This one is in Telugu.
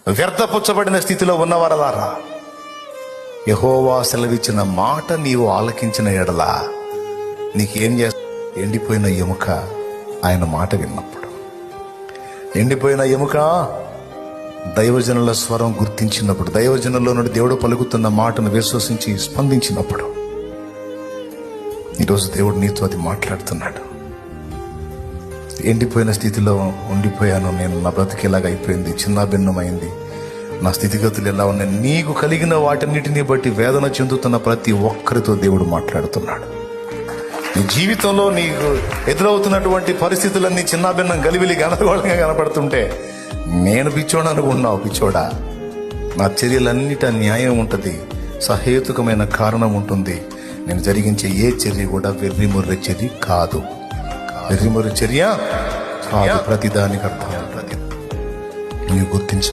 వ్యర్థపుచ్చబడిన స్థితిలో ఉన్నవారలారా, యెహోవా సెలవిచ్చిన మాట నీవు ఆలకించిన ఎడల నీకేం చేస్తా? ఎండిపోయిన ఎముక ఆయన మాట విన్నప్పుడు, ఎండిపోయిన ఎముక దైవజనుల స్వరం గుర్తించినప్పుడు, దైవజనుల్లో నుండి దేవుడు పలుకుతున్న మాటను విశ్వసించి స్పందించినప్పుడు, ఈరోజు దేవుడు నీతో అది మాట్లాడుతున్నాడు. ఎండిపోయిన స్థితిలో ఉండిపోయాను నేను, నా బ్రతికేలాగా అయిపోయింది, చిన్న భిన్నమైంది, నా స్థితిగతులు ఎలా ఉన్నాయి. నీకు కలిగిన వాటన్నిటిని బట్టి వేదన చెందుతున్న ప్రతి ఒక్కరితో దేవుడు మాట్లాడుతున్నాడు. నీ జీవితంలో నీకు ఎదురవుతున్నటువంటి పరిస్థితులన్నీ చిన్న భిన్నం, గలిబిలి, గందరగోళంగా కనపడుతుంటే నేను పిచ్చోడు అనుకుంటున్నావు. పిచ్చోడా, నా చర్యలన్నిట న్యాయం ఉంటుంది, సహేతుకమైన కారణం ఉంటుంది. నేను జరిగించే ఏ చర్య కూడా వెర్రిమొర్రె చర్య కాదు. వెర్రిమొర్రె చర్య కాదు, ప్రతిదానికి అర్థం. నీవు గుర్తించు.